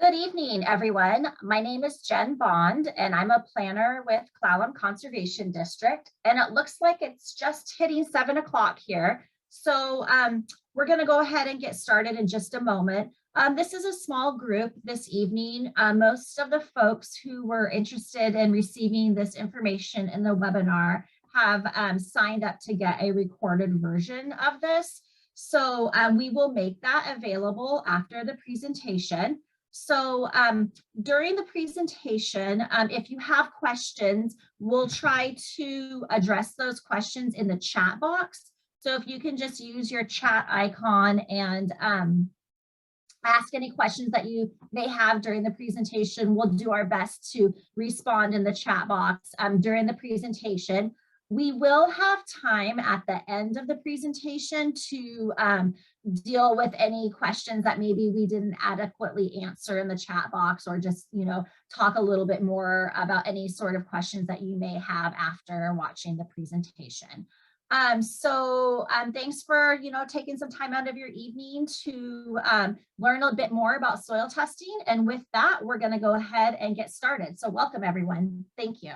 Good evening, everyone. My name is Jen Bond, and I'm a planner with Clallam Conservation District. And it looks like it's just hitting 7 o'clock here. So we're going to go ahead and get started in just a moment. This is a small group this evening. Most of the folks who were interested in receiving this information in the webinar have signed up to get a recorded version of this. So we will make that available after the presentation. So during the presentation, if you have questions, we'll try to address those questions in the chat box. So if you can just use your chat icon and ask any questions that you may have during the presentation, we'll do our best to respond in the chat box during the presentation. We will have time at the end of the presentation to deal with any questions that maybe we didn't adequately answer in the chat box, or just, talk a little bit more about any sort of questions that you may have after watching the presentation. Thanks for, taking some time out of your evening to learn a bit more about soil testing. And with that, we're going to go ahead and get started. So welcome, everyone. Thank you.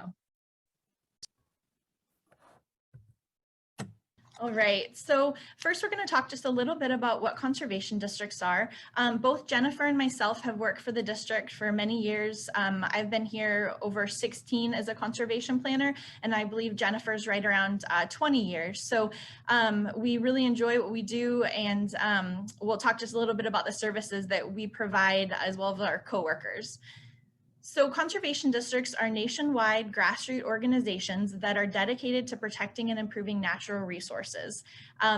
All right, so first we're going to talk just a little bit about what conservation districts are. Both Jennifer and myself have worked for the district for many years. I've been here over 16 as a conservation planner, and I believe Jennifer's right around 20 years. So we really enjoy what we do, and we'll talk just a little bit about the services that we provide as well as our coworkers. So conservation districts are nationwide grassroots organizations that are dedicated to protecting and improving natural resources.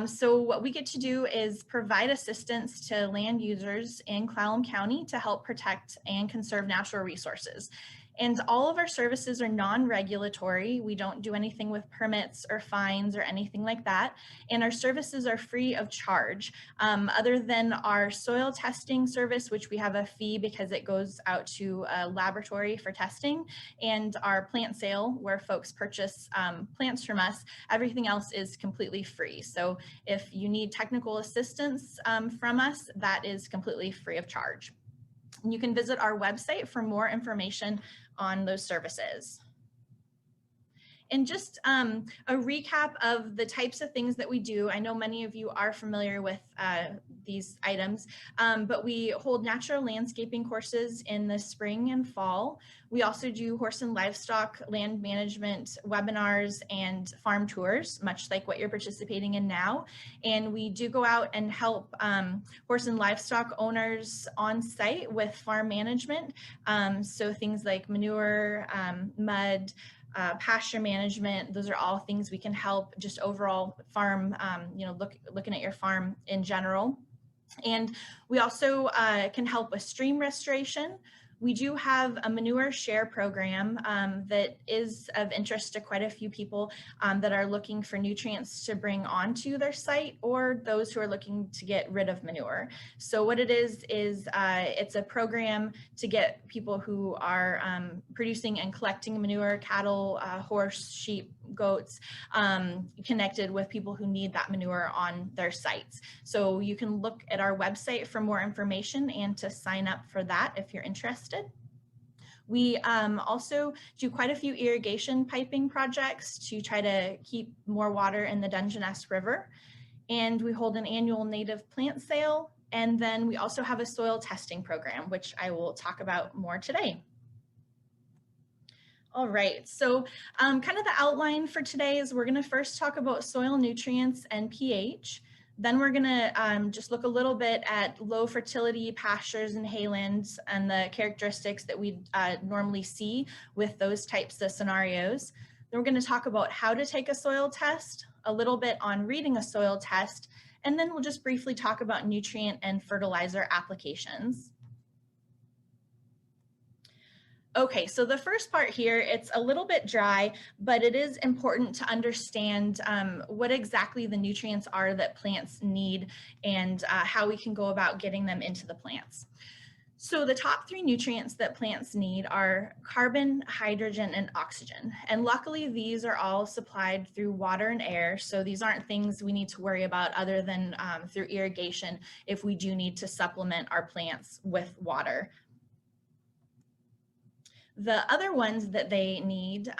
So what we get to do is provide assistance to land users in Clallam County to help protect and conserve natural resources. And all of our services are non-regulatory. We don't do anything with permits or fines or anything like that. And our services are free of charge, other than our soil testing service, which we have a fee because it goes out to a laboratory for testing, and our plant sale, where folks purchase plants from us. Everything else is completely free. So if you need technical assistance from us, that is completely free of charge. You can visit our website for more information on those services. And just a recap of the types of things that we do. I know many of you are familiar with these items, but we hold natural landscaping courses in the spring and fall. We also do horse and livestock land management webinars and farm tours, much like what you're participating in now. And we do go out and help horse and livestock owners on site with farm management. So things like manure, mud, pasture management, those are all things we can help just overall farm, looking at your farm in general. And we also can help with stream restoration. We do have a manure share program that is of interest to quite a few people that are looking for nutrients to bring onto their site, or those who are looking to get rid of manure. So what it is it's a program to get people who are producing and collecting manure, cattle, horse, sheep, goats, connected with people who need that manure on their sites. So you can look at our website for more information and to sign up for that if you're interested. We also do quite a few irrigation piping projects to try to keep more water in the Dungeness River. And we hold an annual native plant sale. And then we also have a soil testing program, which I will talk about more today. All right, so kind of the outline for today is we're going to first talk about soil nutrients and pH. Then we're going to just look a little bit at low fertility pastures and haylands and the characteristics that we normally see with those types of scenarios. Then we're going to talk about how to take a soil test, a little bit on reading a soil test, and then we'll just briefly talk about nutrient and fertilizer applications. Okay, so the first part here, it's a little bit dry, but it is important to understand what exactly the nutrients are that plants need and how we can go about getting them into the plants. So the top three nutrients that plants need are carbon, hydrogen, and oxygen. And luckily, these are all supplied through water and air. So these aren't things we need to worry about other than through irrigation if we do need to supplement our plants with water. The other ones that they need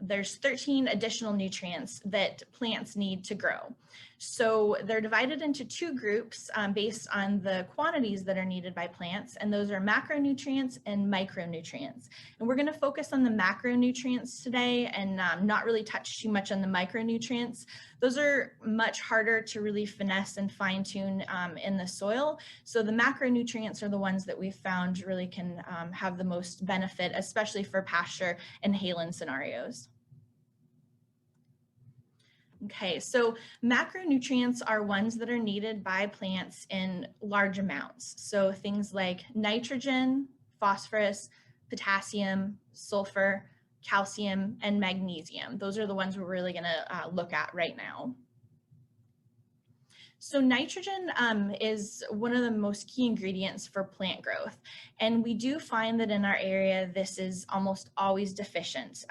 there's 13 additional nutrients that plants need to grow. So they're divided into two groups based on the quantities that are needed by plants, and those are macronutrients and micronutrients. And we're going to focus on the macronutrients today and not really touch too much on the micronutrients. Those are much harder to really finesse and fine tune in the soil. So the macronutrients are the ones that we've found really can have the most benefit, especially for pasture and hayland scenarios. Okay, so macronutrients are ones that are needed by plants in large amounts. So things like nitrogen, phosphorus, potassium, sulfur, calcium, and magnesium. Those are the ones we're really going to look at right now. So nitrogen is one of the most key ingredients for plant growth. And we do find that in our area, this is almost always deficient.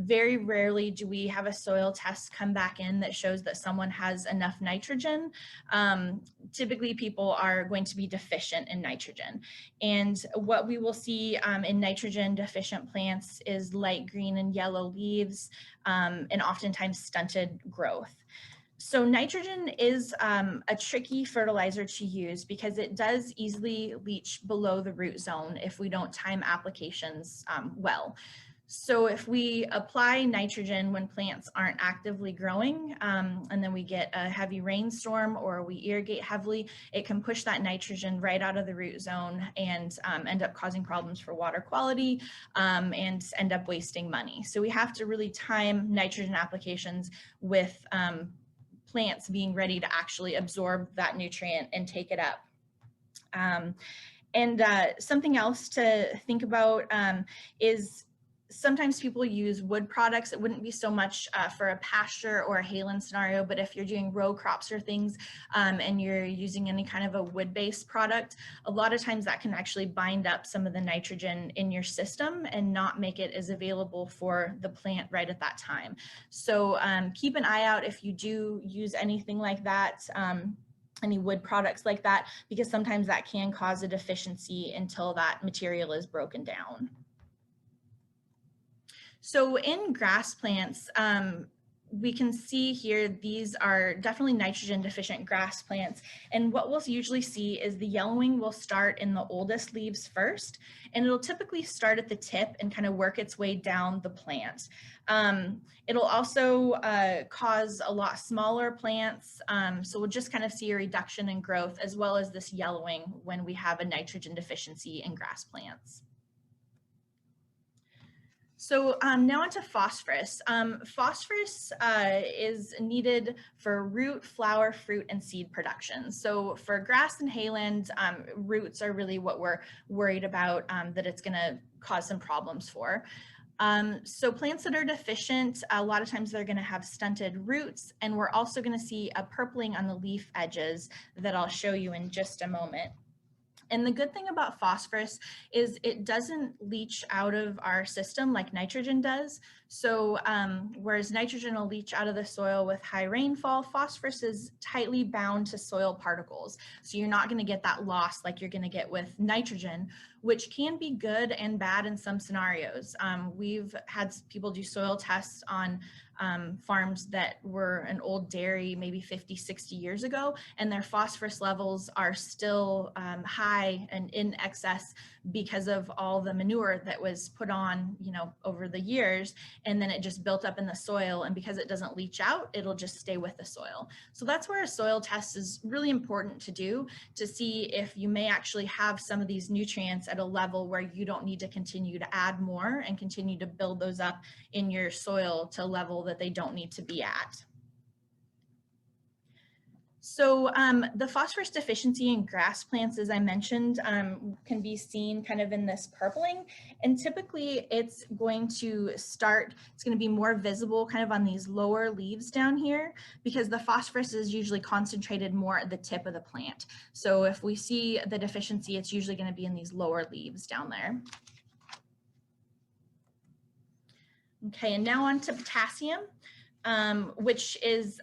Very rarely do we have a soil test come back in that shows that someone has enough nitrogen. Typically, people are going to be deficient in nitrogen. And what we will see in nitrogen deficient plants is light green and yellow leaves and oftentimes stunted growth. So nitrogen is a tricky fertilizer to use because it does easily leach below the root zone if we don't time applications well. So if we apply nitrogen when plants aren't actively growing and then we get a heavy rainstorm or we irrigate heavily, it can push that nitrogen right out of the root zone and end up causing problems for water quality and end up wasting money. So we have to really time nitrogen applications with plants being ready to actually absorb that nutrient and take it up. Something else to think about is sometimes people use wood products. It wouldn't be so much for a pasture or a hayland scenario, but if you're doing row crops or things and you're using any kind of a wood-based product, a lot of times that can actually bind up some of the nitrogen in your system and not make it as available for the plant right at that time. So keep an eye out if you do use anything like that, any wood products like that, because sometimes that can cause a deficiency until that material is broken down. So in grass plants, we can see here, these are definitely nitrogen deficient grass plants. And what we'll usually see is the yellowing will start in the oldest leaves first, and it'll typically start at the tip and kind of work its way down the plant. It'll also cause a lot smaller plants. So we'll just kind of see a reduction in growth as well as this yellowing when we have a nitrogen deficiency in grass plants. So now onto phosphorus. Phosphorus is needed for root, flower, fruit, and seed production. So for grass and hayland, roots are really what we're worried about that it's going to cause some problems for. So plants that are deficient, a lot of times they're going to have stunted roots, and we're also going to see a purpling on the leaf edges that I'll show you in just a moment. And the good thing about phosphorus is it doesn't leach out of our system like nitrogen does. So whereas nitrogen will leach out of the soil with high rainfall, phosphorus is tightly bound to soil particles. So you're not going to get that loss like you're going to get with nitrogen, which can be good and bad in some scenarios. We've had people do soil tests on farms that were an old dairy maybe 50, 60 years ago, and their phosphorus levels are still high and in excess because of all the manure that was put on, over the years, and then it just built up in the soil, and because it doesn't leach out, it'll just stay with the soil. So that's where a soil test is really important to do, to see if you may actually have some of these nutrients at a level where you don't need to continue to add more and continue to build those up in your soil to a level that they don't need to be at. So the phosphorus deficiency in grass plants, as I mentioned, can be seen kind of in this purpling, and typically it's going to be more visible kind of on these lower leaves down here, because the phosphorus is usually concentrated more at the tip of the plant. So if we see the deficiency, it's usually going to be in these lower leaves down there. Okay, and now on to potassium. Which is,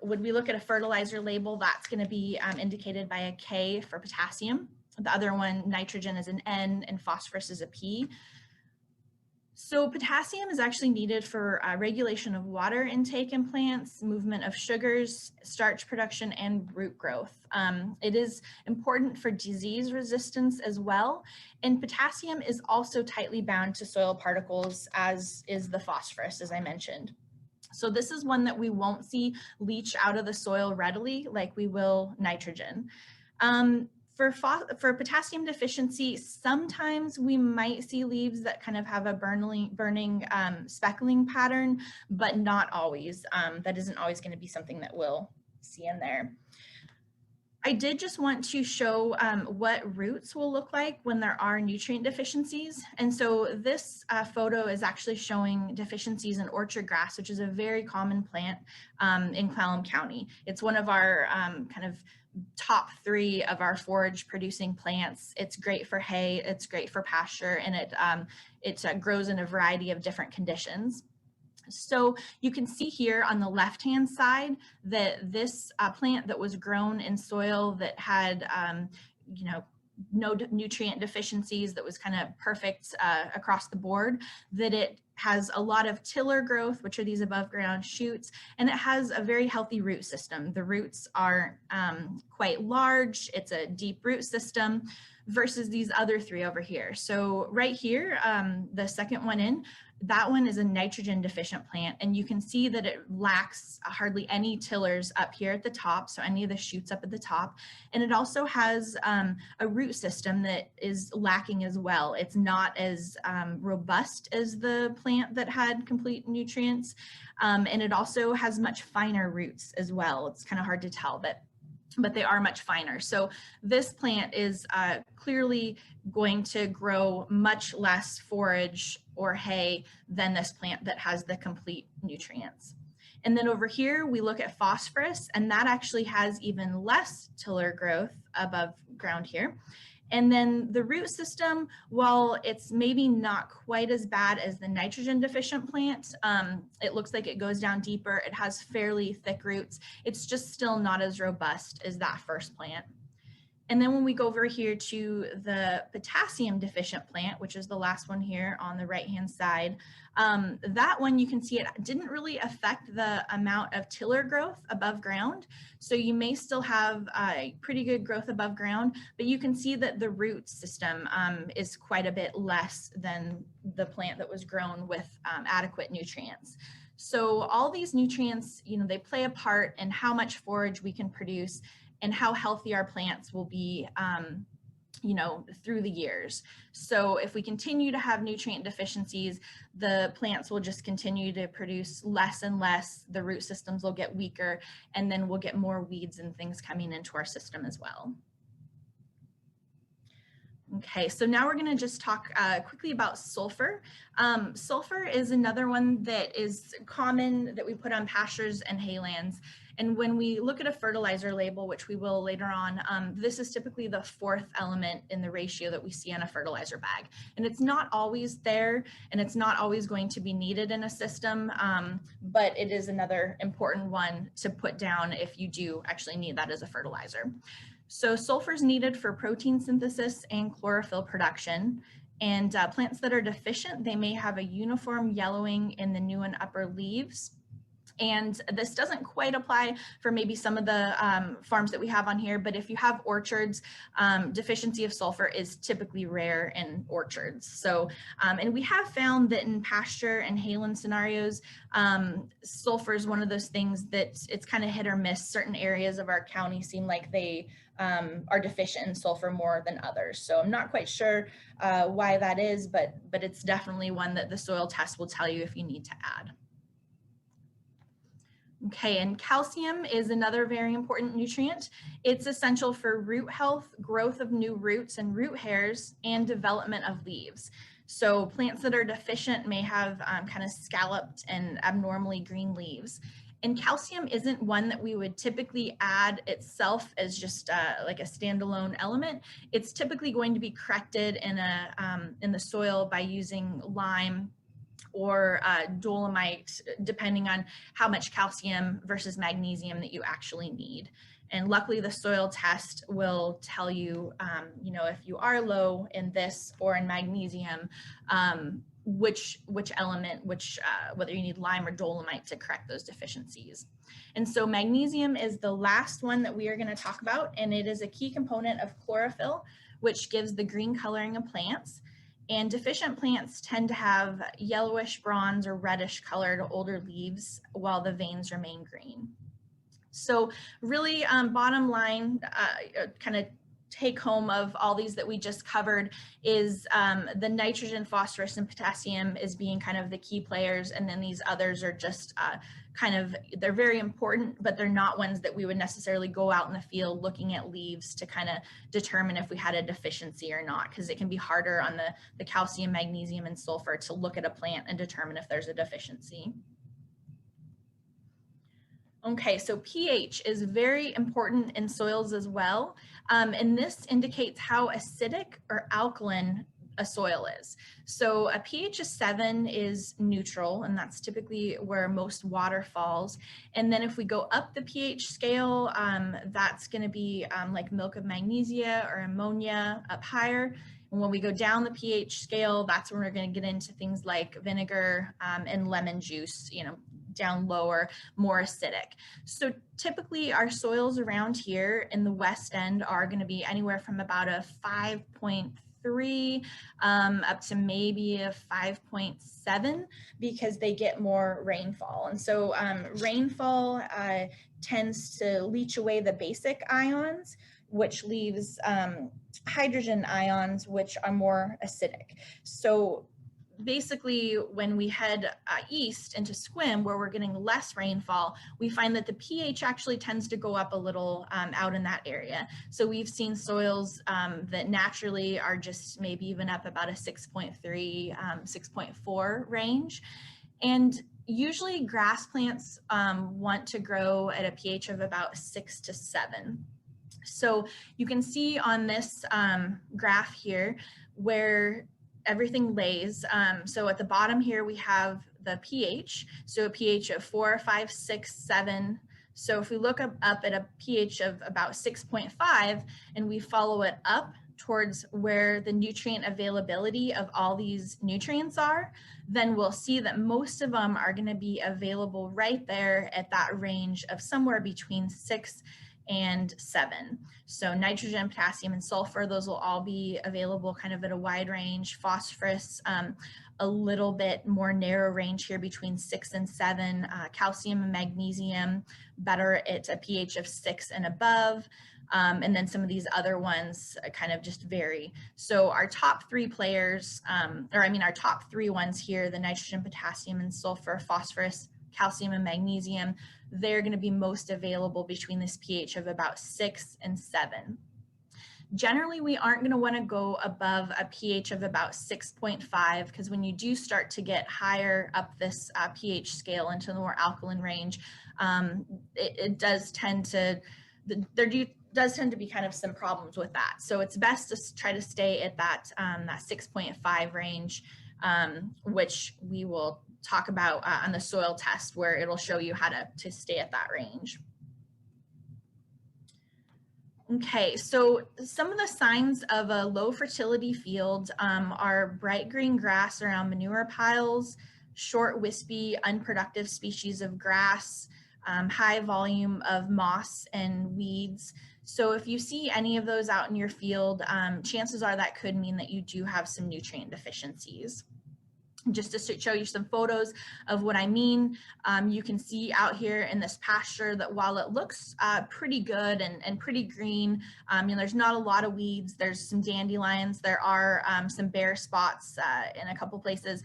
when we look at a fertilizer label, that's going to be indicated by a K for potassium. The other one, nitrogen, is an N, and phosphorus is a P. So potassium is actually needed for regulation of water intake in plants, movement of sugars, starch production, and root growth. It is important for disease resistance as well. And potassium is also tightly bound to soil particles, as is the phosphorus, as I mentioned. So this is one that we won't see leach out of the soil readily like we will nitrogen. For potassium deficiency, sometimes we might see leaves that kind of have a burning speckling pattern, but not always. That isn't always going to be something that we'll see in there. I did just want to show what roots will look like when there are nutrient deficiencies. And so this photo is actually showing deficiencies in orchard grass, which is a very common plant in Clallam County. It's one of our kind of top 3 of our forage producing plants. It's great for hay, it's great for pasture, and it grows in a variety of different conditions. So you can see here on the left-hand side that this plant that was grown in soil that had, no nutrient deficiencies, that was kind of perfect across the board, that it has a lot of tiller growth, which are these above ground shoots, and it has a very healthy root system. The roots are quite large, it's a deep root system, versus these other 3 over here. So right here, the second one in, that one is a nitrogen deficient plant, and you can see that it lacks hardly any tillers up here at the top, so any of the shoots up at the top, and it also has a root system that is lacking as well. It's not as robust as the plant that had complete nutrients, and it also has much finer roots as well. It's kind of hard to tell, but they are much finer. So this plant is clearly going to grow much less forage or hay than this plant that has the complete nutrients. And then over here, we look at phosphorus, and that actually has even less tiller growth above ground here. And then the root system, while it's maybe not quite as bad as the nitrogen deficient plant, it looks like it goes down deeper. It has fairly thick roots. It's just still not as robust as that first plant. And then when we go over here to the potassium deficient plant, which is the last one here on the right-hand side, that one you can see it didn't really affect the amount of tiller growth above ground. So you may still have pretty good growth above ground, but you can see that the root system is quite a bit less than the plant that was grown with adequate nutrients. So all these nutrients, they play a part in how much forage we can produce and how healthy our plants will be, through the years. So if we continue to have nutrient deficiencies, the plants will just continue to produce less and less, the root systems will get weaker, and then we'll get more weeds and things coming into our system as well. Okay, so now we're going to just talk quickly about sulfur. Sulfur is another one that is common that we put on pastures and haylands. And when we look at a fertilizer label, which we will later on, this is typically the 4th element in the ratio that we see on a fertilizer bag. And it's not always there, and it's not always going to be needed in a system, but it is another important one to put down if you do actually need that as a fertilizer. So sulfur is needed for protein synthesis and chlorophyll production. And plants that are deficient, they may have a uniform yellowing in the new and upper leaves. And this doesn't quite apply for maybe some of the farms that we have on here, but if you have orchards, deficiency of sulfur is typically rare in orchards. So, and we have found that in pasture and hayland scenarios, sulfur is one of those things that it's kind of hit or miss. Certain areas of our county seem like they are deficient in sulfur more than others. So I'm not quite sure why that is, but it's definitely one that the soil test will tell you if you need to add. Okay, and calcium is another very important nutrient. It's essential for root health, growth of new roots and root hairs, and development of leaves. So plants that are deficient may have kind of scalloped and abnormally green leaves. And calcium isn't one that we would typically add itself as just like a standalone element. It's typically going to be corrected in the soil by using lime or dolomite, depending on how much calcium versus magnesium that you actually need. And luckily the soil test will tell you, you know, if you are low in this or in magnesium, which element, whether you need lime or dolomite to correct those deficiencies. And so magnesium is the last one that we are going to talk about, and it is a key component of chlorophyll, which gives the green coloring of plants. And deficient plants tend to have yellowish, bronze, or reddish colored older leaves while the veins remain green. So really, bottom line, kind of take home of all these that we just covered is the nitrogen, phosphorus, and potassium is being kind of the key players, and then these others are just they're very important, but they're not ones that we would necessarily go out in the field looking at leaves to kind of determine if we had a deficiency or not, because it can be harder on the calcium, magnesium, and sulfur to look at a plant and determine if there's a deficiency. Okay, so pH is very important in soils as well, and this indicates how acidic or alkaline a soil is. So a pH of 7 is neutral, and that's typically where most water falls. And then if we go up the pH scale, that's going to be like milk of magnesia or ammonia up higher. And when we go down the pH scale, that's when we're going to get into things like vinegar and lemon juice, you know, down lower, more acidic. So typically our soils around here in the West End are going to be anywhere from about a 5.3 up to maybe a 5.7 because they get more rainfall. And so rainfall tends to leach away the basic ions, which leaves hydrogen ions, which are more acidic. So basically, when we head east into Sequim, where we're getting less rainfall, we find that the pH actually tends to go up a little out in that area. So we've seen soils that naturally are just maybe even up about a 6.3, 6.4 range. And usually grass plants want to grow at a pH of about 6 to 7. So you can see on this graph here where everything lays. So at the bottom here, we have the pH. So a pH of 4, 5, 6, 7. So if we look up at a pH of about 6.5 and we follow it up towards where the nutrient availability of all these nutrients are, then we'll see that most of them are going to be available right there at that range of somewhere between 6 and 7. So nitrogen, potassium, and sulfur, those will all be available kind of at a wide range. Phosphorus, a little bit more narrow range here between 6 and 7. Calcium and magnesium, better at a pH of 6 and above. And then some of these other ones kind of just vary. So our top 3 players, our top 3 ones here, the nitrogen, potassium, and sulfur, phosphorus, calcium, and magnesium, they're going to be most available between this pH of about 6 and 7. Generally, we aren't going to want to go above a pH of about 6.5 because when you do start to get higher up this pH scale into the more alkaline range, it does tend to, does tend to be kind of some problems with that. So it's best to try to stay at that 6.5 range, which we will talk about on the soil test where it'll show you how to stay at that range. Okay, so some of the signs of a low fertility field are bright green grass around manure piles, short, wispy, unproductive species of grass, high volume of moss and weeds. So if you see any of those out in your field, chances are that could mean that you do have some nutrient deficiencies. Just to show you some photos of what I mean, you can see out here in this pasture that while it looks pretty good and pretty green, there's not a lot of weeds, there's some dandelions, there are some bare spots in a couple places,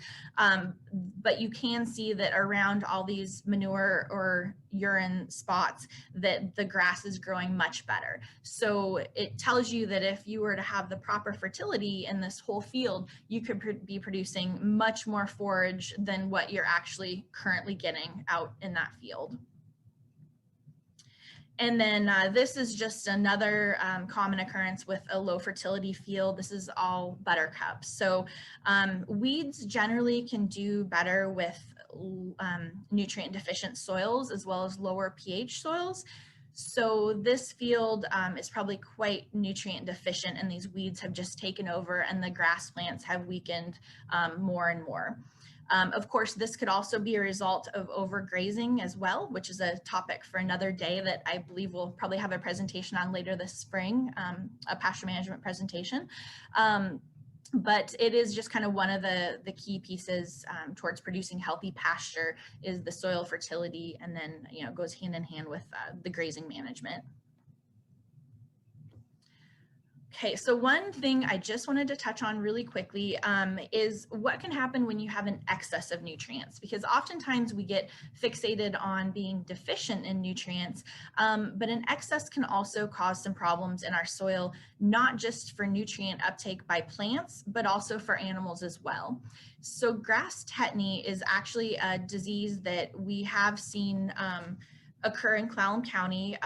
but you can see that around all these manure or urine spots that the grass is growing much better. So it tells you that if you were to have the proper fertility in this whole field, you could be producing much more forage than what you're actually currently getting out in that field. And then this is just another common occurrence with a low fertility field. This is all buttercups. So weeds generally can do better with nutrient deficient soils as well as lower pH soils. So this field is probably quite nutrient deficient, and these weeds have just taken over and the grass plants have weakened more and more. Of course, this could also be a result of overgrazing as well, which is a topic for another day that I believe we'll probably have a presentation on later this spring, a pasture management presentation. But it is just kind of one of the key pieces towards producing healthy pasture is the soil fertility, and then, you know, goes hand in hand with the grazing management. Okay, so one thing I just wanted to touch on really quickly is what can happen when you have an excess of nutrients, because oftentimes we get fixated on being deficient in nutrients, but an excess can also cause some problems in our soil, not just for nutrient uptake by plants, but also for animals as well. So grass tetany is actually a disease that we have seen occur in Clallam County.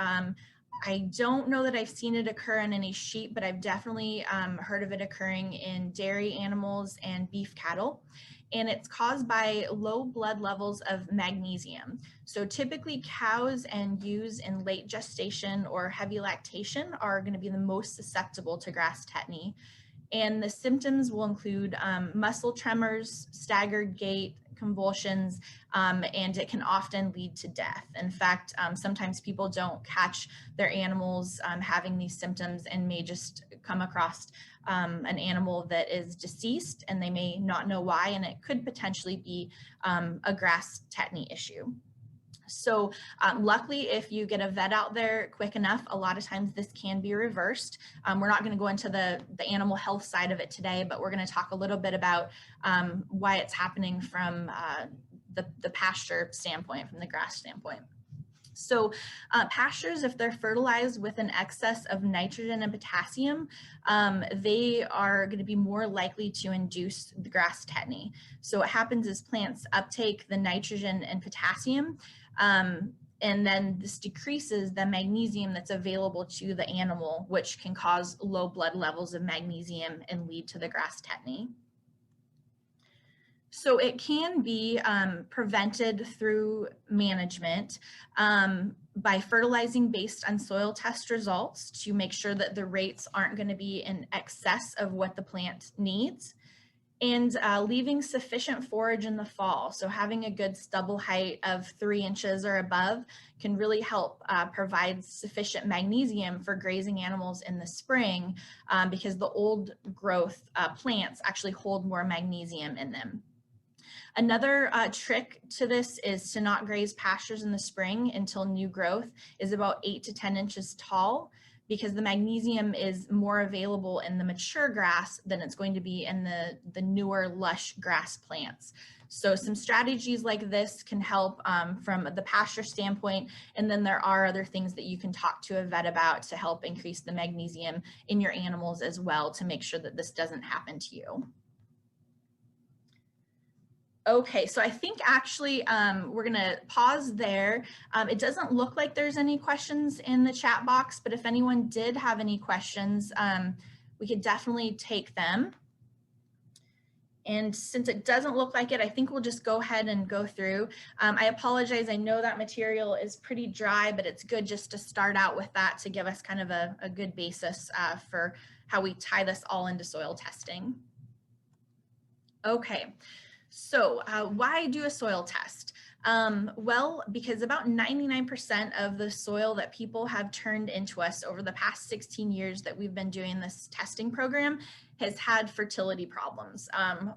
I don't know that I've seen it occur in any sheep, but I've definitely heard of it occurring in dairy animals and beef cattle. And it's caused by low blood levels of magnesium. So typically cows and ewes in late gestation or heavy lactation are going to be the most susceptible to grass tetany. And the symptoms will include muscle tremors, staggered gait, convulsions, and it can often lead to death. In fact, sometimes people don't catch their animals having these symptoms and may just come across an animal that is deceased, and they may not know why, and it could potentially be a grass tetany issue. So luckily, if you get a vet out there quick enough, a lot of times this can be reversed. We're not going to go into the animal health side of it today, but we're going to talk a little bit about why it's happening from the pasture standpoint, from the grass standpoint. So pastures, if they're fertilized with an excess of nitrogen and potassium, they are going to be more likely to induce the grass tetany. So what happens is plants uptake the nitrogen and potassium, and then this decreases the magnesium that's available to the animal, which can cause low blood levels of magnesium and lead to the grass tetany. So it can be prevented through management by fertilizing based on soil test results to make sure that the rates aren't going to be in excess of what the plant needs, and leaving sufficient forage in the fall. So having a good stubble height of 3 inches or above can really help provide sufficient magnesium for grazing animals in the spring, because the old growth plants actually hold more magnesium in them. Another trick to this is to not graze pastures in the spring until new growth is about 8 to 10 inches tall, because the magnesium is more available in the mature grass than it's going to be in the newer lush grass plants. So some strategies like this can help from the pasture standpoint, and then there are other things that you can talk to a vet about to help increase the magnesium in your animals as well, to make sure that this doesn't happen to you. Okay, so I think actually we're gonna pause there. It doesn't look like there's any questions in the chat box, but if anyone did have any questions, we could definitely take them. And since it doesn't look like it, I think we'll just go ahead and go through. I apologize, I know that material is pretty dry, but it's good just to start out with that to give us kind of a good basis for how we tie this all into soil testing. Okay. So why do a soil test? Well, because about 99% of the soil that people have turned into us over the past 16 years that we've been doing this testing program has had fertility problems,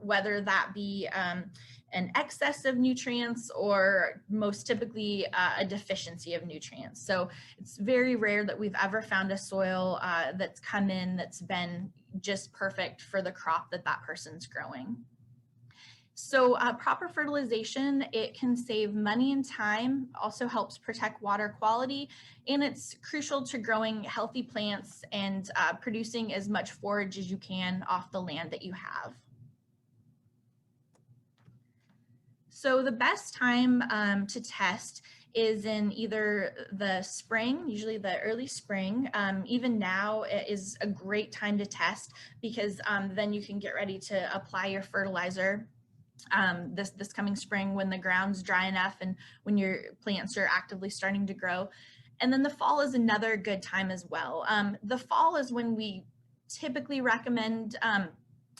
whether that be an excess of nutrients or most typically a deficiency of nutrients. So it's very rare that we've ever found a soil that's come in that's been just perfect for the crop that that person's growing. So proper fertilization, it can save money and time, also helps protect water quality, and it's crucial to growing healthy plants and producing as much forage as you can off the land that you have. So the best time to test is in either the spring, usually the early spring. Even now is a great time to test, because then you can get ready to apply your fertilizer this coming spring when the ground's dry enough and when your plants are actively starting to grow. And then the fall is another good time as well. The fall is when we typically recommend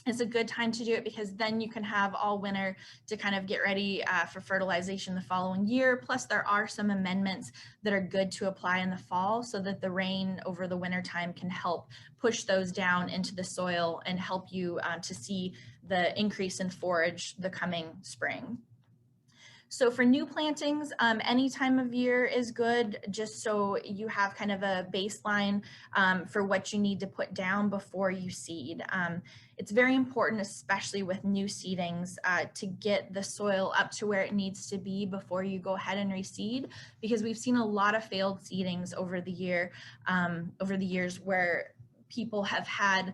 is a good time to do it, because then you can have all winter to kind of get ready for fertilization the following year. Plus, there are some amendments that are good to apply in the fall so that the rain over the winter time can help push those down into the soil and help you to see the increase in forage the coming spring. So for new plantings, any time of year is good, just so you have kind of a baseline for what you need to put down before you seed. It's very important, especially with new seedings, to get the soil up to where it needs to be before you go ahead and reseed, because we've seen a lot of failed seedings over the years where people have had,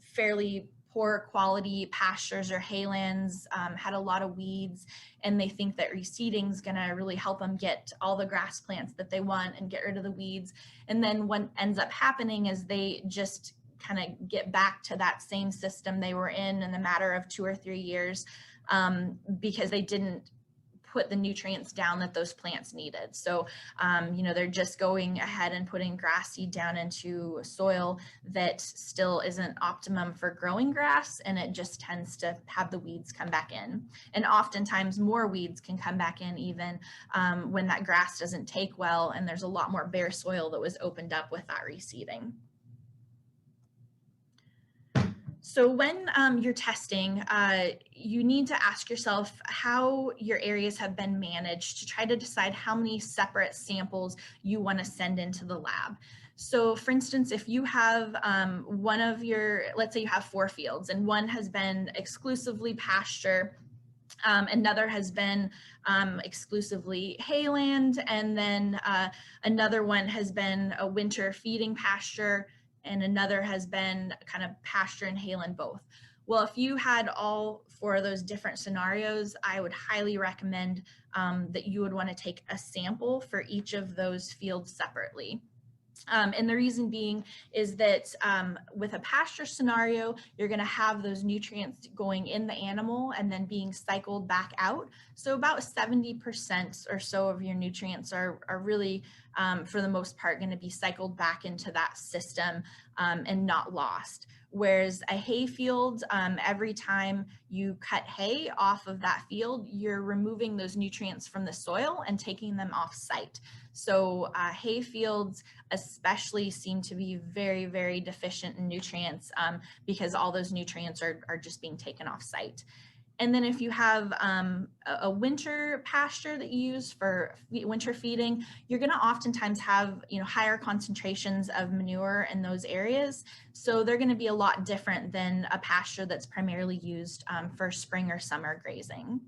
fairly poor quality pastures or haylands, had a lot of weeds, and they think that reseeding is going to really help them get all the grass plants that they want and get rid of the weeds. And then what ends up happening is they just kind of get back to that same system they were in a matter of 2 or 3 years, because they didn't put the nutrients down that those plants needed. So, they're just going ahead and putting grass seed down into soil that still isn't optimum for growing grass, and it just tends to have the weeds come back in. And oftentimes more weeds can come back in even when that grass doesn't take well, and there's a lot more bare soil that was opened up with that reseeding. So when you're testing, you need to ask yourself how your areas have been managed to try to decide how many separate samples you want to send into the lab. So for instance, if you have let's say you have 4 fields, and one has been exclusively pasture, another has been exclusively hayland, and then another one has been a winter feeding pasture, and another has been kind of pasture and hayland both. Well, if you had all 4 of those different scenarios, I would highly recommend that you would want to take a sample for each of those fields separately. And the reason being is that with a pasture scenario, you're going to have those nutrients going in the animal and then being cycled back out. So about 70% or so of your nutrients are really, for the most part, going to be cycled back into that system and not lost. Whereas a hay field, every time you cut hay off of that field, you're removing those nutrients from the soil and taking them off site. So hay fields especially seem to be very, very deficient in nutrients because all those nutrients are just being taken off site. And then if you have a winter pasture that you use for winter feeding, you're going to oftentimes have higher concentrations of manure in those areas. So they're going to be a lot different than a pasture that's primarily used for spring or summer grazing.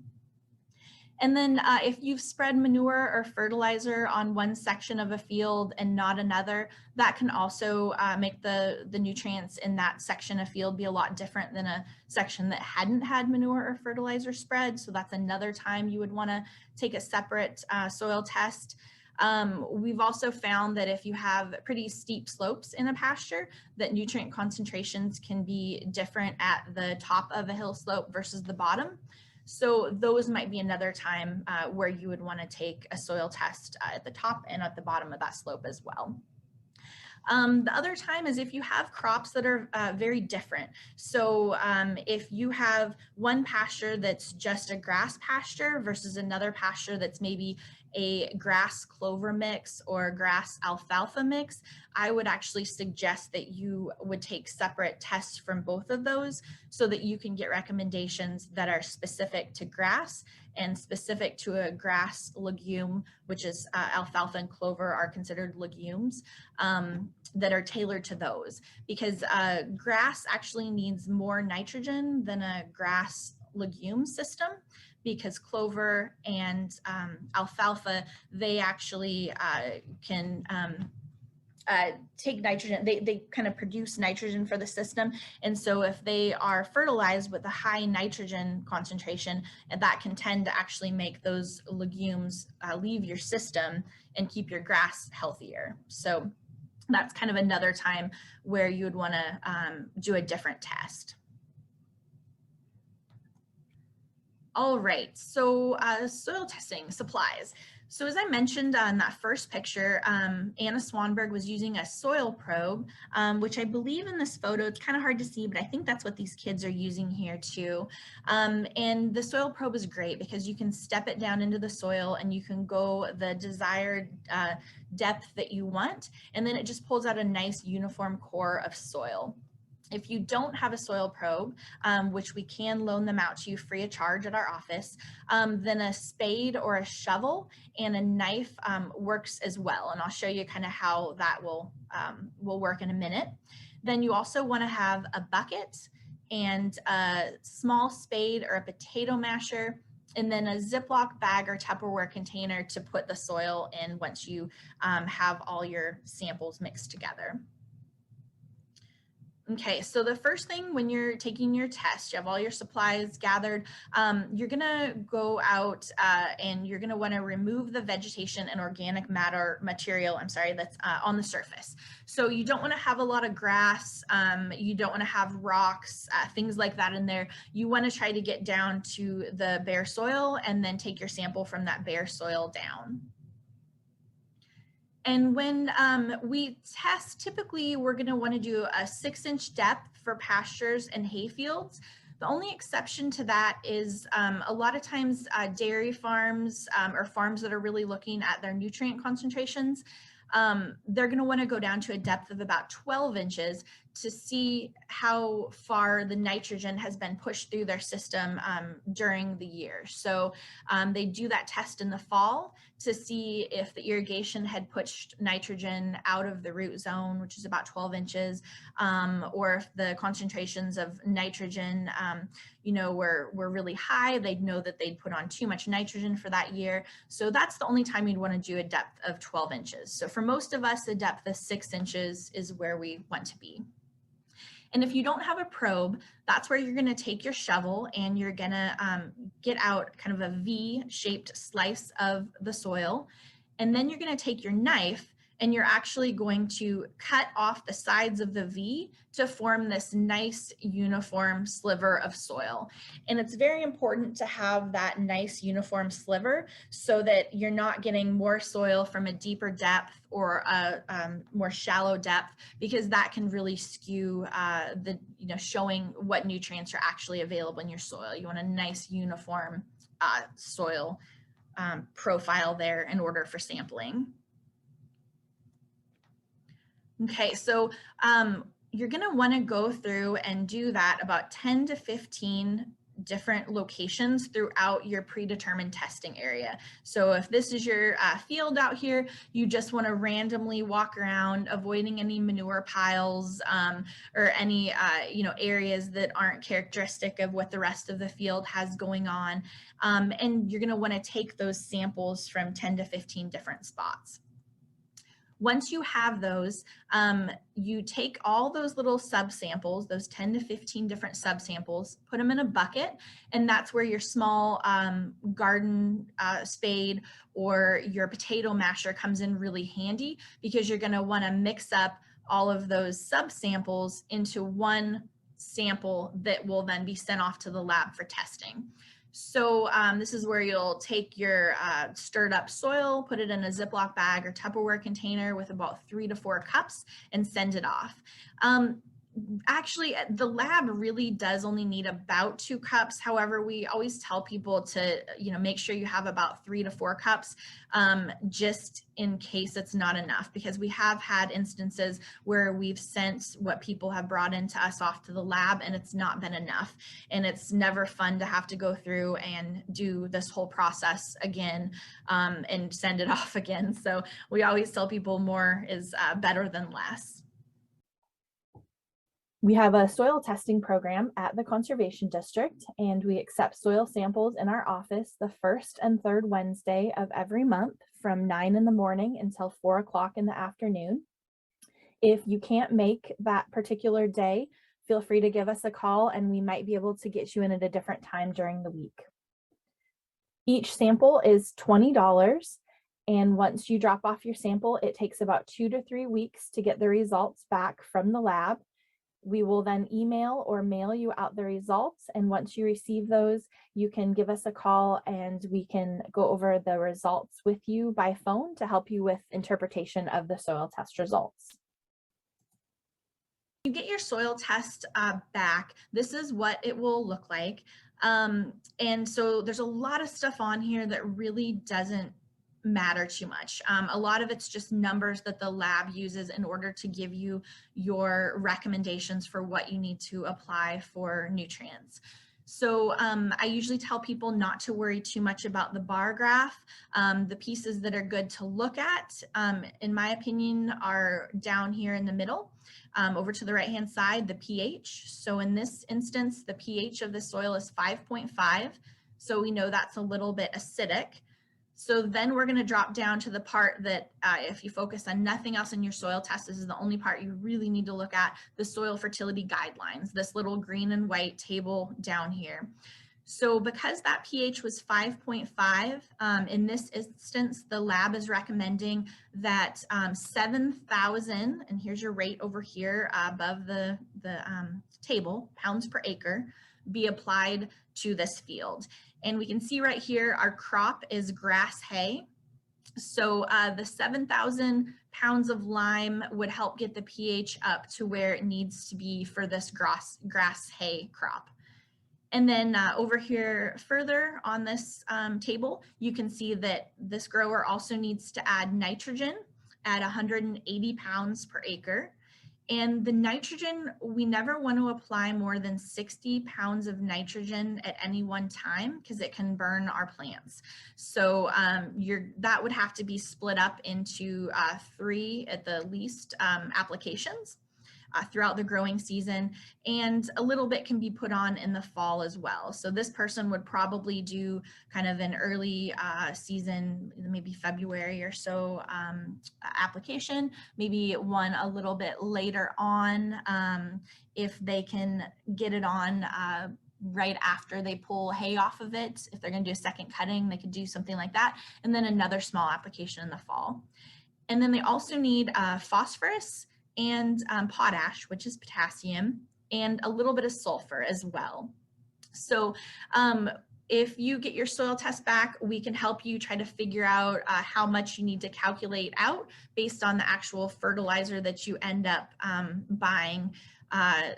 And then if you've spread manure or fertilizer on one section of a field and not another, that can also make the nutrients in that section of field be a lot different than a section that hadn't had manure or fertilizer spread. So that's another time you would want to take a separate soil test. We've also found that if you have pretty steep slopes in a pasture, that nutrient concentrations can be different at the top of a hill slope versus the bottom. So those might be another time where you would want to take a soil test at the top and at the bottom of that slope as well. The other time is if you have crops that are very different. So if you have one pasture that's just a grass pasture versus another pasture that's maybe a grass clover mix or grass alfalfa mix, I would actually suggest that you would take separate tests from both of those so that you can get recommendations that are specific to grass and specific to a grass legume, which is alfalfa and clover are considered legumes, that are tailored to those, because grass actually needs more nitrogen than a grass legume system, because clover and alfalfa, they actually can take nitrogen, they kind of produce nitrogen for the system. And so if they are fertilized with a high nitrogen concentration, that can tend to actually make those legumes leave your system and keep your grass healthier. So that's kind of another time where you would want to do a different test. All right, so soil testing supplies. So as I mentioned on that first picture, Anna Swanberg was using a soil probe, which I believe in this photo, it's kind of hard to see, but I think that's what these kids are using here too. And the soil probe is great because you can step it down into the soil and you can go the desired depth that you want, and then it just pulls out a nice uniform core of soil. If you don't have a soil probe, which we can loan them out to you free of charge at our office, then a spade or a shovel and a knife works as well. And I'll show you kind of how that will work in a minute. Then you also want to have a bucket and a small spade or a potato masher, and then a Ziploc bag or Tupperware container to put the soil in once you have all your samples mixed together. Okay, so the first thing when you're taking your test, you have all your supplies gathered, you're gonna go out and you're gonna wanna remove the vegetation and organic material, that's on the surface. So you don't wanna have a lot of grass, you don't wanna have rocks, things like that in there. You wanna try to get down to the bare soil and then take your sample from that bare soil down. And when we test, typically we're going to want to do a 6-inch depth for pastures and hayfields. The only exception to that is a lot of times dairy farms or farms that are really looking at their nutrient concentrations, they're going to want to go down to a depth of about 12 inches to see how far the nitrogen has been pushed through their system during the year. So they do that test in the fall to see if the irrigation had pushed nitrogen out of the root zone, which is about 12 inches, or if the concentrations of nitrogen, were really high. They'd know that they'd put on too much nitrogen for that year. So that's the only time you'd want to do a depth of 12 inches. So for most of us, a depth of 6 inches is where we want to be. And if you don't have a probe, that's where you're going to take your shovel and you're going to get out kind of a V-shaped slice of the soil. And then you're going to take your knife and you're actually going to cut off the sides of the V to form this nice uniform sliver of soil. And it's very important to have that nice uniform sliver so that you're not getting more soil from a deeper depth or a more shallow depth, because that can really skew showing what nutrients are actually available in your soil. You want a nice uniform soil profile there in order for sampling. Okay, so you're going to want to go through and do that about 10 to 15 different locations throughout your predetermined testing area. So if this is your field out here, you just want to randomly walk around, avoiding any manure piles or any areas that aren't characteristic of what the rest of the field has going on. And you're going to want to take those samples from 10 to 15 different spots. Once you have those, you take all those little subsamples, those 10 to 15 different subsamples, put them in a bucket, and that's where your small garden spade or your potato masher comes in really handy, because you're going to want to mix up all of those subsamples into one sample that will then be sent off to the lab for testing. So this is where you'll take your stirred up soil, put it in a Ziploc bag or Tupperware container with about 3 to 4 cups and send it off. Actually, the lab really does only need about 2 cups. However, we always tell people to, make sure you have about 3 to 4 cups just in case it's not enough, because we have had instances where we've sent what people have brought into us off to the lab and it's not been enough. And it's never fun to have to go through and do this whole process again and send it off again. So we always tell people more is better than less. We have a soil testing program at the Conservation District, and we accept soil samples in our office the first and third Wednesday of every month from 9 in the morning until 4 o'clock in the afternoon. If you can't make that particular day, feel free to give us a call and we might be able to get you in at a different time during the week. Each sample is $20, and once you drop off your sample, it takes about 2 to 3 weeks to get the results back from the lab. We will then email or mail you out the results. And once you receive those, you can give us a call and we can go over the results with you by phone to help you with interpretation of the soil test results. You get your soil test back, this is what it will look like. And so there's a lot of stuff on here that really doesn't matter too much. A lot of it's just numbers that the lab uses in order to give you your recommendations for what you need to apply for nutrients. So I usually tell people not to worry too much about the bar graph. The pieces that are good to look at, in my opinion, are down here in the middle. Over to the right-hand side, the pH. So in this instance, the pH of the soil is 5.5. So we know that's a little bit acidic. So then we're going to drop down to the part that if you focus on nothing else in your soil test, this is the only part you really need to look at, the soil fertility guidelines, this little green and white table down here. So because that pH was 5.5, in this instance, the lab is recommending that 7,000, and here's your rate over here above the table, pounds per acre, be applied to this field. And we can see right here, our crop is grass hay. So the 7,000 pounds of lime would help get the pH up to where it needs to be for this grass hay crop. And then over here further on this table, you can see that this grower also needs to add nitrogen at 180 pounds per acre. And the nitrogen, we never want to apply more than 60 pounds of nitrogen at any one time because it can burn our plants. So that would have to be split up into 3 at the least applications throughout the growing season, and a little bit can be put on in the fall as well. So this person would probably do kind of an early season, maybe February or so application, maybe one a little bit later on if they can get it on right after they pull hay off of it. If they're going to do a second cutting, they could do something like that, and then another small application in the fall. And then they also need phosphorus and potash, which is potassium, and a little bit of sulfur as well. So if you get your soil test back, we can help you try to figure out how much you need to calculate out based on the actual fertilizer that you end up buying.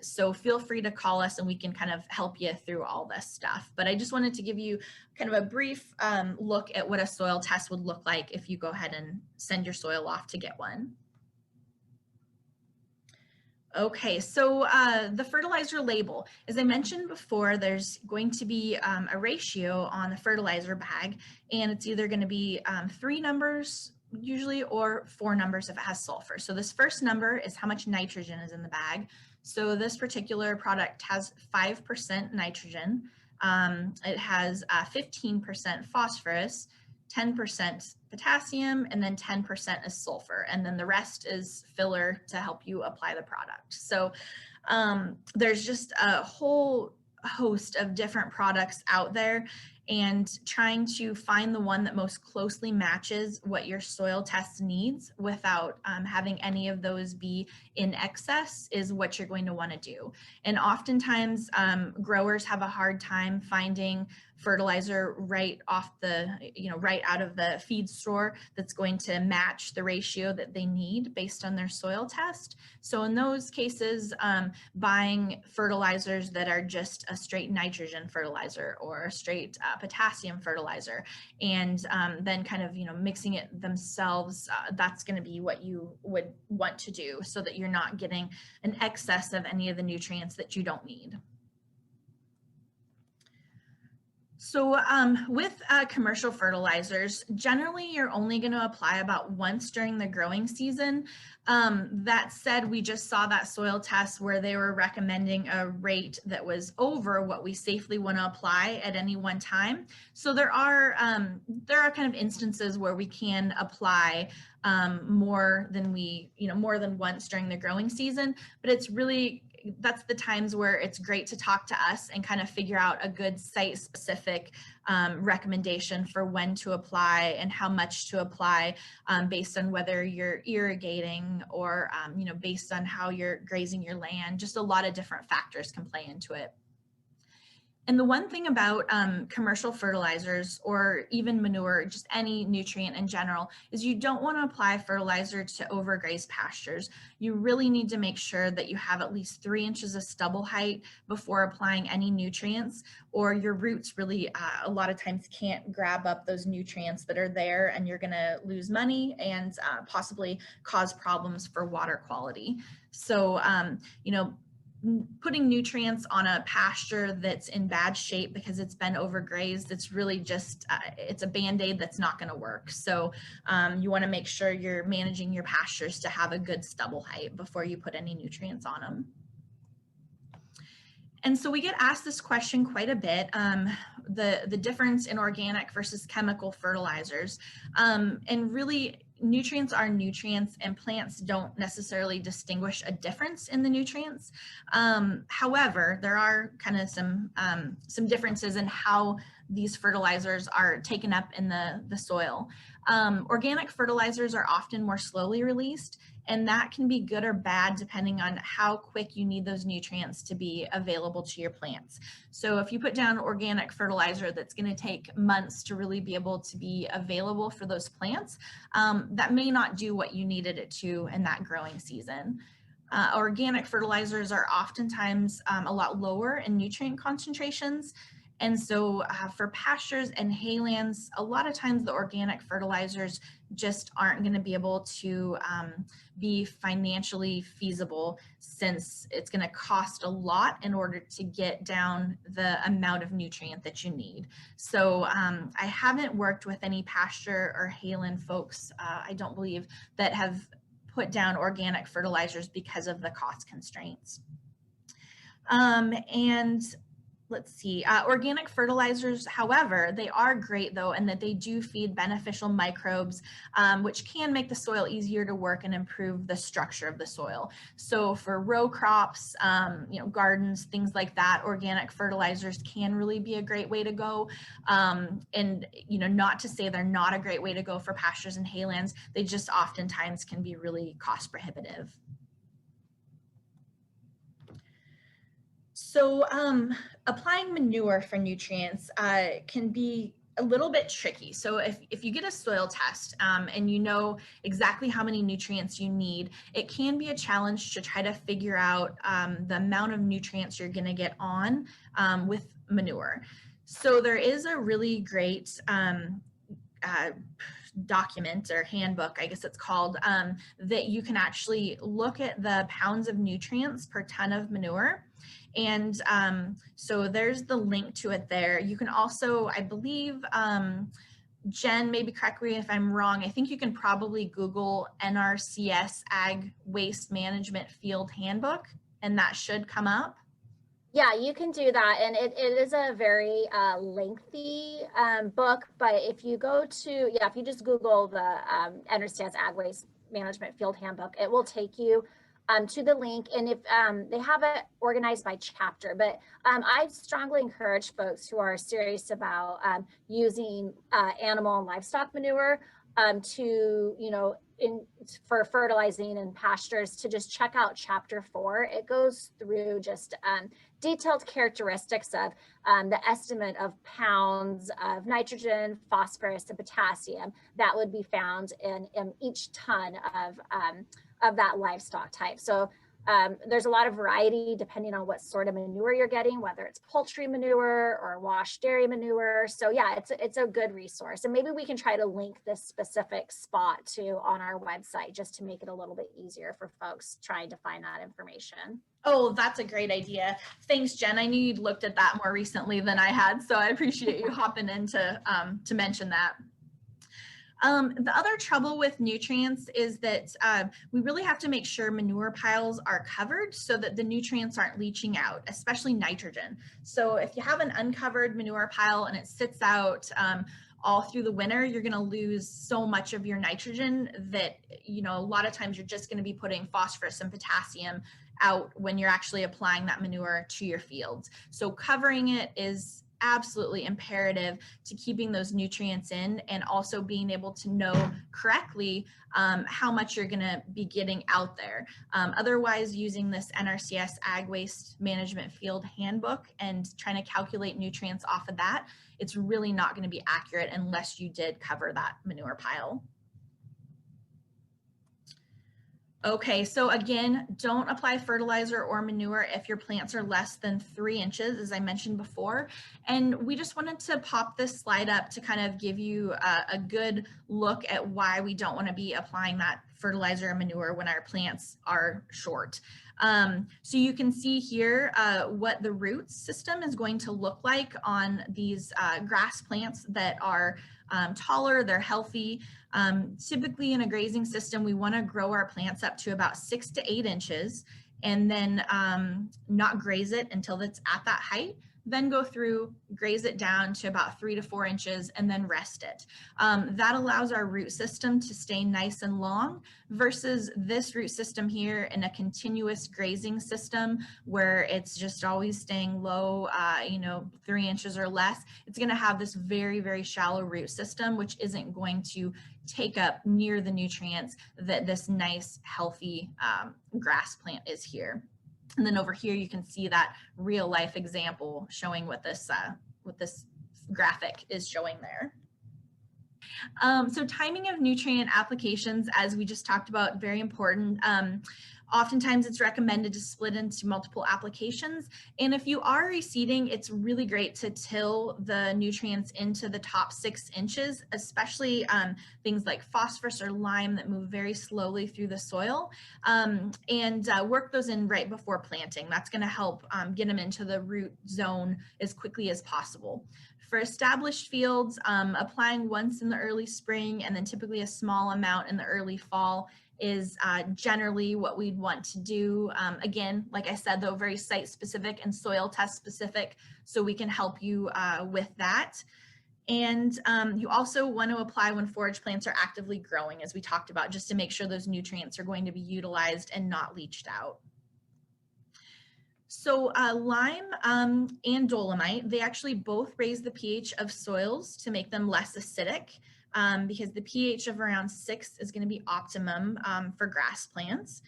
So feel free to call us and we can kind of help you through all this stuff. But I just wanted to give you kind of a brief look at what a soil test would look like if you go ahead and send your soil off to get one. Okay, so the fertilizer label, as I mentioned before, there's going to be a ratio on the fertilizer bag, and it's either going to be 3 numbers usually or 4 numbers if it has sulfur. So this first number is how much nitrogen is in the bag. So this particular product has 5% nitrogen. It has 15% phosphorus, 10% potassium, and then 10% is sulfur. And then the rest is filler to help you apply the product. So there's just a whole host of different products out there, and trying to find the one that most closely matches what your soil test needs without having any of those be in excess is what you're going to want to do. And oftentimes growers have a hard time finding fertilizer right off the, right out of the feed store that's going to match the ratio that they need based on their soil test. So in those cases, buying fertilizers that are just a straight nitrogen fertilizer or a straight potassium fertilizer, and then kind of, mixing it themselves, that's going to be what you would want to do so that you're not getting an excess of any of the nutrients that you don't need. So with commercial fertilizers, generally you're only going to apply about once during the growing season. That said, we just saw that soil test where they were recommending a rate that was over what we safely want to apply at any one time. So there are kind of instances where we can apply more than once during the growing season, but it's really that's the times where it's great to talk to us and kind of figure out a good site-specific recommendation for when to apply and how much to apply, based on whether you're irrigating or based on how you're grazing your land. Just a lot of different factors can play into it. And the one thing about commercial fertilizers or even manure, just any nutrient in general, is you don't want to apply fertilizer to overgraze pastures. You really need to make sure that you have at least 3 inches of stubble height before applying any nutrients, or your roots really a lot of times can't grab up those nutrients that are there, and you're going to lose money and possibly cause problems for water quality. So, putting nutrients on a pasture that's in bad shape because it's been overgrazed, it's really just, it's a Band-Aid that's not going to work. So you want to make sure you're managing your pastures to have a good stubble height before you put any nutrients on them. And so we get asked this question quite a bit, the difference in organic versus chemical fertilizers. And really, nutrients are nutrients, and plants don't necessarily distinguish a difference in the nutrients. However, there are kind of some differences in how these fertilizers are taken up in the soil. Organic fertilizers are often more slowly released, and that can be good or bad depending on how quick you need those nutrients to be available to your plants. So if you put down organic fertilizer that's going to take months to really be able to be available for those plants, that may not do what you needed it to in that growing season. Organic fertilizers are oftentimes a lot lower in nutrient concentrations. And so for pastures and haylands, a lot of times the organic fertilizers just aren't going to be able to be financially feasible, since it's going to cost a lot in order to get down the amount of nutrient that you need. So I haven't worked with any pasture or hayland folks, I don't believe, that have put down organic fertilizers because of the cost constraints. And let's see, organic fertilizers, however, they are great though, and that they do feed beneficial microbes, which can make the soil easier to work and improve the structure of the soil. So for row crops, gardens, things like that, organic fertilizers can really be a great way to go. And not to say they're not a great way to go for pastures and haylands, they just oftentimes can be really cost prohibitive. So applying manure for nutrients can be a little bit tricky. So if you get a soil test and you know exactly how many nutrients you need, it can be a challenge to try to figure out the amount of nutrients you're going to get on with manure. So there is a really great document or handbook, I guess it's called, that you can actually look at the pounds of nutrients per ton of manure. And so there's the link to it there. You can also, I believe, Jen, maybe correct me if I'm wrong, I think you can probably Google NRCS Ag Waste Management Field Handbook, and that should come up. Yeah, you can do that. And it is a very lengthy book, but if you go to, if you just Google the NRCS Ag Waste Management Field Handbook, it will take you to the link. And if they have it organized by chapter, but I strongly encourage folks who are serious about using animal and livestock manure for fertilizing and pastures, to just check out chapter 4. It goes through just detailed characteristics of the estimate of pounds of nitrogen, phosphorus, and potassium that would be found in each ton of that livestock type. So there's a lot of variety depending on what sort of manure you're getting, whether it's poultry manure or washed dairy manure. So yeah, it's a good resource. And maybe we can try to link this specific spot too on our website, just to make it a little bit easier for folks trying to find that information. Oh, that's a great idea. Thanks, Jen. I knew you'd looked at that more recently than I had, so I appreciate you hopping in to mention that. The other trouble with nutrients is that we really have to make sure manure piles are covered so that the nutrients aren't leaching out, especially nitrogen. So if you have an uncovered manure pile and it sits out all through the winter, you're going to lose so much of your nitrogen that, a lot of times you're just going to be putting phosphorus and potassium out when you're actually applying that manure to your fields. So covering it is absolutely imperative to keeping those nutrients in, and also being able to know correctly how much you're going to be getting out there. Otherwise, using this NRCS Ag Waste Management Field Handbook and trying to calculate nutrients off of that, it's really not going to be accurate unless you did cover that manure pile. Okay, so again, don't apply fertilizer or manure if your plants are less than 3 inches, as I mentioned before. And we just wanted to pop this slide up to kind of give you a good look at why we don't want to be applying that fertilizer and manure when our plants are short. So you can see here what the root system is going to look like on these grass plants that are taller, they're healthy. Typically in a grazing system, we want to grow our plants up to about 6 to 8 inches and then not graze it until it's at that height. Then go through, graze it down to about 3 to 4 inches and then rest it. That allows our root system to stay nice and long versus this root system here in a continuous grazing system where it's just always staying low, 3 inches or less. It's going to have this very, very shallow root system, which isn't going to take up near the nutrients that this nice, healthy grass plant is here. And then over here, you can see that real life example showing what this graphic is showing there. So timing of nutrient applications, as we just talked about, very important. Oftentimes it's recommended to split into multiple applications. And if you are reseeding, it's really great to till the nutrients into the top 6 inches, especially things like phosphorus or lime that move very slowly through the soil, and work those in right before planting. That's going to help get them into the root zone as quickly as possible. For established fields, applying once in the early spring and then typically a small amount in the early fall is generally what we'd want to do. Again, like I said, though, very site specific and soil test specific, so we can help you with that. And you also want to apply when forage plants are actively growing, as we talked about, just to make sure those nutrients are going to be utilized and not leached out. So lime and dolomite, they actually both raise the pH of soils to make them less acidic, because the pH of around 6 is going to be optimum for grass plants.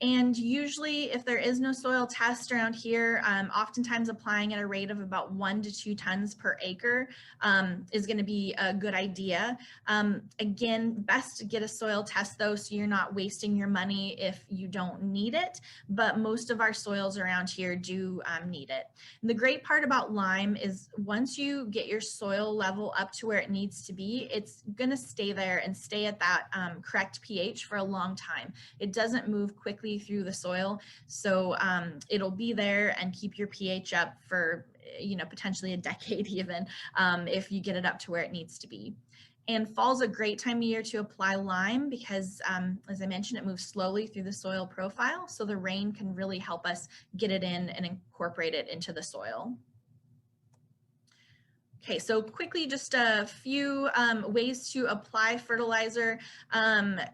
And usually if there is no soil test around here, oftentimes applying at a rate of about 1 to 2 tons per acre is going to be a good idea. Again, best to get a soil test though, so you're not wasting your money if you don't need it, but most of our soils around here do need it. And the great part about lime is once you get your soil level up to where it needs to be, it's going to stay there and stay at that correct pH for a long time. It doesn't move quickly through the soil, so it'll be there and keep your pH up for potentially a decade even, if you get it up to where it needs to be. And fall's a great time of year to apply lime because, as I mentioned, it moves slowly through the soil profile, so the rain can really help us get it in and incorporate it into the soil. Okay, so quickly, just a few ways to apply fertilizer.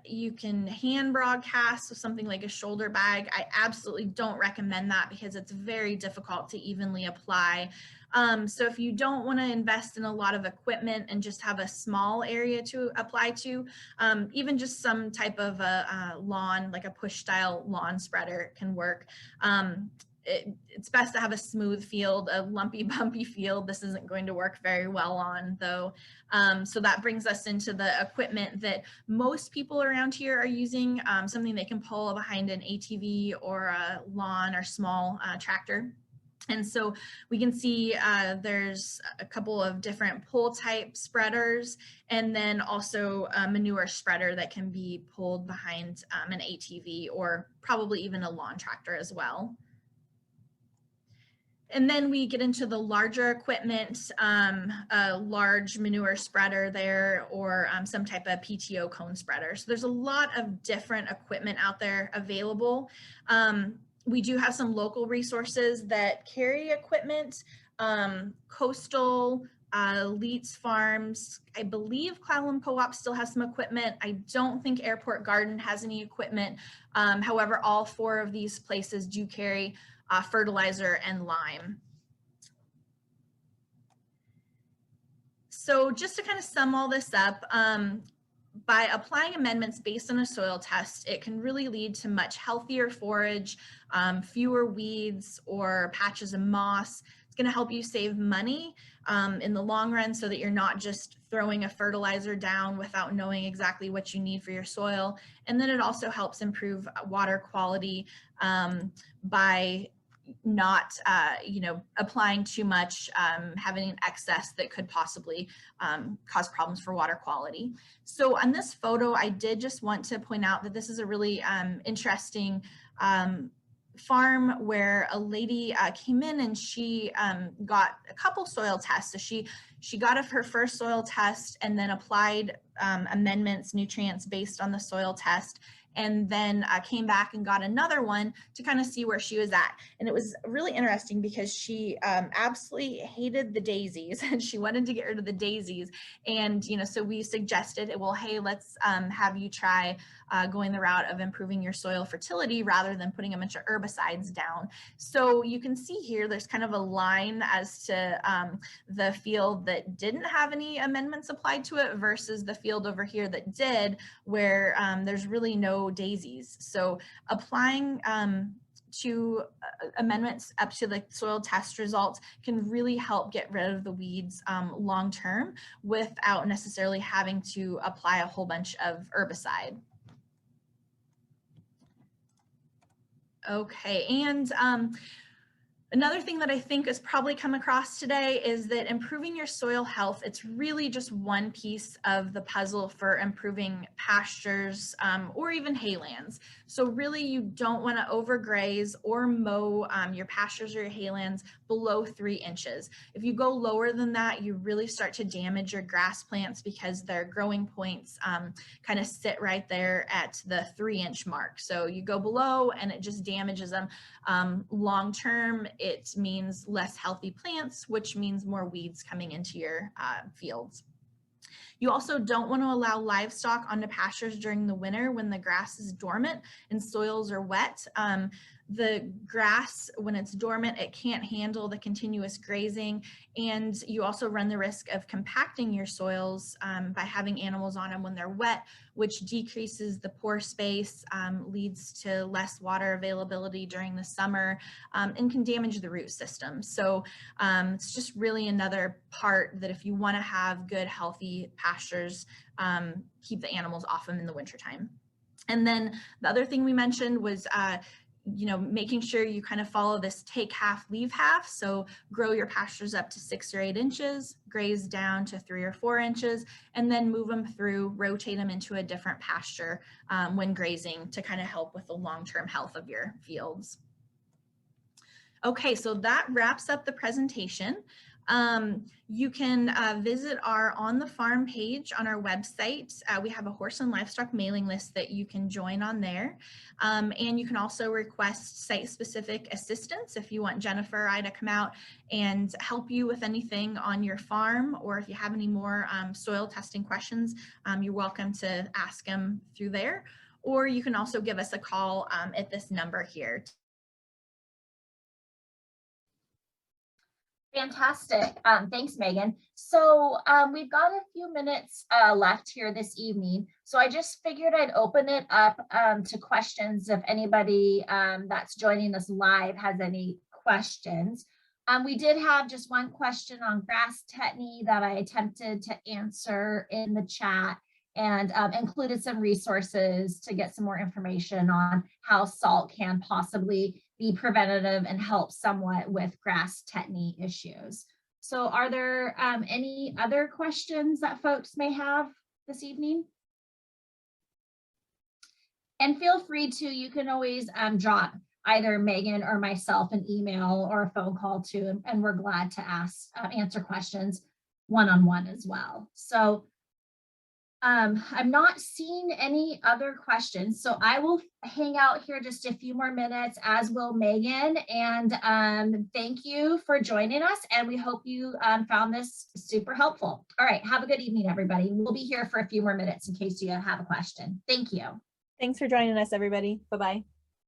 You can hand broadcast with something like a shoulder bag. I absolutely don't recommend that because it's very difficult to evenly apply. So if you don't want to invest in a lot of equipment and just have a small area to apply to, even just some type of a lawn, like a push style lawn spreader can work. It's best to have a smooth field. A lumpy, bumpy field, this isn't going to work very well on though. So that brings us into the equipment that most people around here are using, something they can pull behind an ATV or a lawn or small tractor. And so we can see there's a couple of different pull type spreaders, and then also a manure spreader that can be pulled behind an ATV or probably even a lawn tractor as well. And then we get into the larger equipment, a large manure spreader there, or some type of PTO cone spreader. So there's a lot of different equipment out there available. We do have some local resources that carry equipment. Coastal Leets Farms, I believe Clallam Co-op still has some equipment. I don't think Airport Garden has any equipment. However, all 4 of these places do carry fertilizer and lime. So just to kind of sum all this up, by applying amendments based on a soil test, it can really lead to much healthier forage, fewer weeds or patches of moss. It's going to help you save money in the long run so that you're not just throwing a fertilizer down without knowing exactly what you need for your soil. And then it also helps improve water quality by not applying too much, having an excess that could possibly cause problems for water quality. So on this photo, I did just want to point out that this is a really interesting farm where a lady came in and she got a couple soil tests. So she got her first soil test and then applied amendments, nutrients based on the soil test, and then came back and got another one to kind of see where she was at. And it was really interesting because she absolutely hated the daisies and she wanted to get rid of the daisies. And, so we suggested, well, hey, let's have you try going the route of improving your soil fertility rather than putting a bunch of herbicides down. So you can see here, there's kind of a line as to the field that didn't have any amendments applied to it versus the field over here that did, where there's really no daisies. So applying to amendments up to the soil test results can really help get rid of the weeds long term without necessarily having to apply a whole bunch of herbicide. Okay, and another thing that I think has probably come across today is that improving your soil health, it's really just one piece of the puzzle for improving pastures or even haylands. So really you don't want to overgraze or mow your pastures or your haylands below 3 inches. If you go lower than that, you really start to damage your grass plants because their growing points kind of sit right there at the 3-inch mark. So you go below and it just damages them. Long term, it means less healthy plants, which means more weeds coming into your fields. You also don't want to allow livestock onto pastures during the winter when the grass is dormant and soils are wet. The grass, when it's dormant, it can't handle the continuous grazing, and you also run the risk of compacting your soils by having animals on them when they're wet, which decreases the pore space, leads to less water availability during the summer, and can damage the root system. So it's just really another part that if you want to have good, healthy pastures, keep the animals off them in the wintertime. And then the other thing we mentioned was making sure you kind of follow this take half, leave half. So grow your pastures up to 6 or 8 inches, graze down to 3 or 4 inches, and then move them through, rotate them into a different pasture when grazing to kind of help with the long-term health of your fields. Okay, so that wraps up the presentation. You can visit our On the Farm page on our website. We have a horse and livestock mailing list that you can join on there. And you can also request site-specific assistance if you want Jennifer or I to come out and help you with anything on your farm, or if you have any more soil testing questions, you're welcome to ask them through there. Or you can also give us a call at this number here. Fantastic. Thanks, Megan. So we've got a few minutes left here this evening. So I just figured I'd open it up to questions if anybody that's joining us live has any questions. We did have just one question on grass tetany that I attempted to answer in the chat, and included some resources to get some more information on how salt can possibly be preventative and help somewhat with grass tetany issues. So are there any other questions that folks may have this evening? And feel free to, you can always drop either Megan or myself an email or a phone call too, and we're glad to answer questions one-on-one as well. So I'm not seeing any other questions, so I will hang out here just a few more minutes, as will Megan. And thank you for joining us, and we hope you found this super helpful. All right, have a good evening, everybody. We'll be here for a few more minutes in case you have a question. Thank you. Thanks for joining us, everybody. Bye-bye.